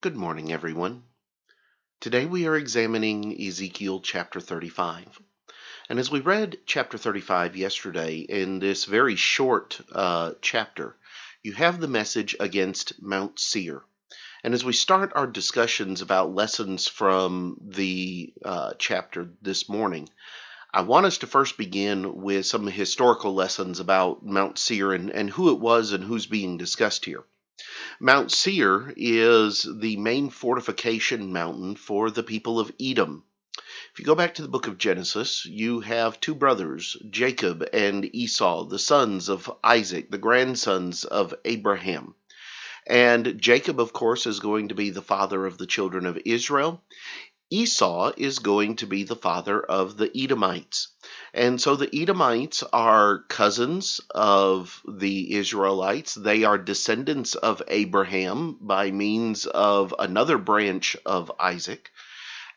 Good morning, everyone. Today we are examining Ezekiel chapter 35. And as we read chapter 35 yesterday, in this very short chapter, you have the message against Mount Seir. And as we start our discussions about lessons from the chapter this morning, I want us to first begin with some historical lessons about Mount Seir and who it was and who's being discussed here. Mount Seir is the main fortification mountain for the people of Edom. If you go back to the book of Genesis, you have two brothers, Jacob and Esau, the sons of Isaac, the grandsons of Abraham. And Jacob, of course, is going to be the father of the children of Israel. Esau is going to be the father of the Edomites. And so the Edomites are cousins of the Israelites. They are descendants of Abraham by means of another branch of Isaac.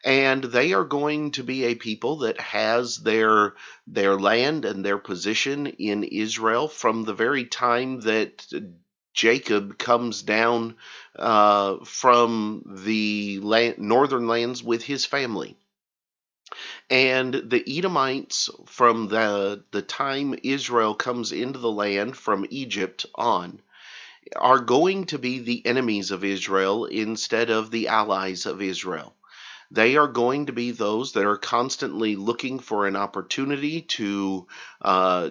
And they are going to be a people that has their land and their position in Israel from the very time that Jacob comes down from the northern lands with his family. And the Edomites, from the time Israel comes into the land from Egypt on, are going to be the enemies of Israel instead of the allies of Israel. They are going to be those that are constantly looking for an opportunity to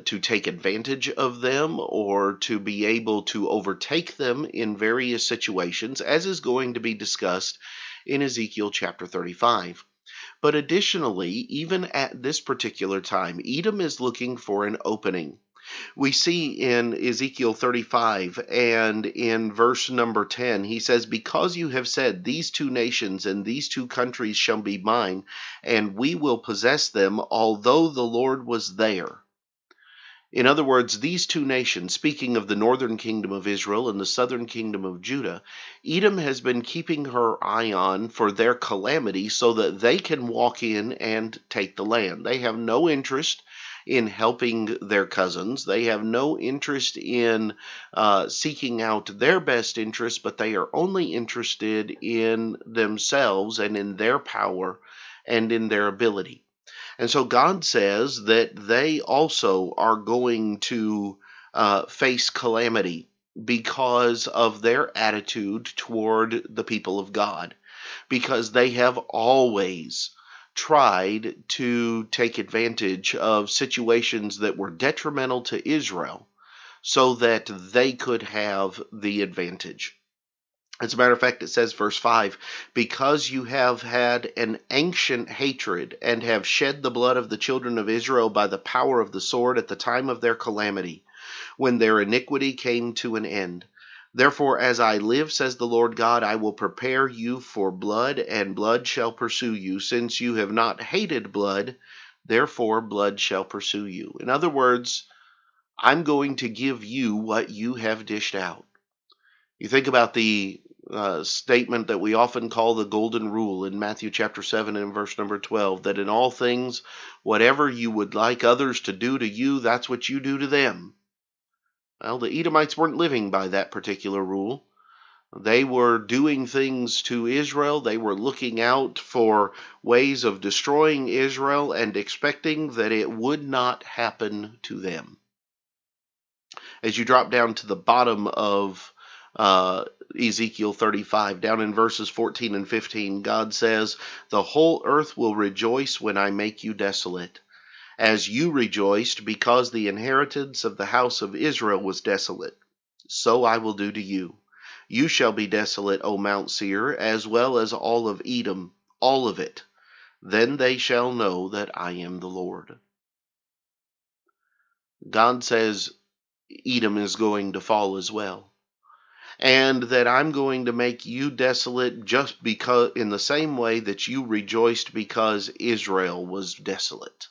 take advantage of them or to be able to overtake them in various situations, as is going to be discussed in Ezekiel chapter 35. But additionally, even at this particular time, Edom is looking for an opening. We see in Ezekiel 35 and in verse number 10, he says, "Because you have said, these two nations and these two countries shall be mine, and we will possess them, although the Lord was there." In other words, these two nations, speaking of the northern kingdom of Israel and the southern kingdom of Judah, Edom has been keeping her eye on for their calamity so that they can walk in and take the land. They have no interest in helping their cousins. They have no interest in seeking out their best interest, but they are only interested in themselves and in their power and in their ability. And so God says that they also are going to face calamity because of their attitude toward the people of God, because they have always tried to take advantage of situations that were detrimental to Israel so that they could have the advantage. As a matter of fact, it says, verse 5, "Because you have had an ancient hatred and have shed the blood of the children of Israel by the power of the sword at the time of their calamity, when their iniquity came to an end. Therefore, as I live, says the Lord God, I will prepare you for blood, and blood shall pursue you. Since you have not hated blood, therefore blood shall pursue you." In other words, I'm going to give you what you have dished out. You think about the statement that we often call the golden rule in Matthew chapter 7 and verse number 12, that in all things, whatever you would like others to do to you, that's what you do to them. Well, the Edomites weren't living by that particular rule. They were doing things to Israel. They were looking out for ways of destroying Israel and expecting that it would not happen to them. As you drop down to the bottom of Ezekiel 35, down in verses 14 and 15, God says, "The whole earth will rejoice when I make you desolate, as you rejoiced because the inheritance of the house of Israel was desolate. So I will do to you. You shall be desolate, O Mount Seir, as well as all of Edom, all of it. Then they shall know that I am the Lord." God says Edom is going to fall as well, and that I'm going to make you desolate just because, in the same way that you rejoiced because Israel was desolate.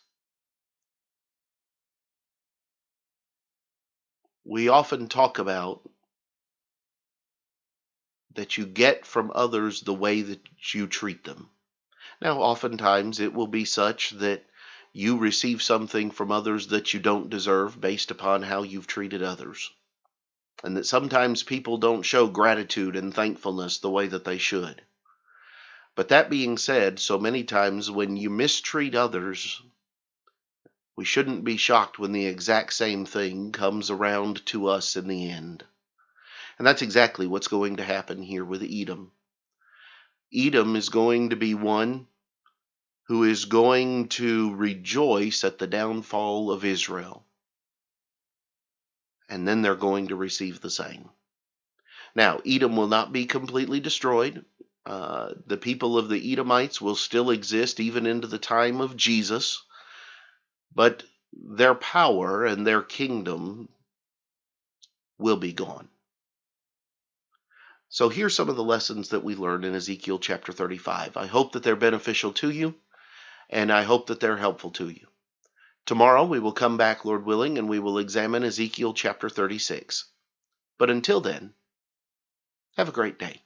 We often talk about that you get from others the way that you treat them. Now, oftentimes it will be such that you receive something from others that you don't deserve based upon how you've treated others. and that sometimes people don't show gratitude and thankfulness the way that they should. But that being said, so many times when you mistreat others, we shouldn't be shocked when the exact same thing comes around to us in the end. And that's exactly what's going to happen here with Edom. Edom is going to be one who is going to rejoice at the downfall of Israel. And then they're going to receive the same. Now, Edom will not be completely destroyed. The people of the Edomites will still exist even into the time of Jesus. But their power and their kingdom will be gone. So here's some of the lessons that we learned in Ezekiel chapter 35. I hope that they're beneficial to you, and I hope that they're helpful to you. Tomorrow we will come back, Lord willing, and we will examine Ezekiel chapter 36. But until then, have a great day.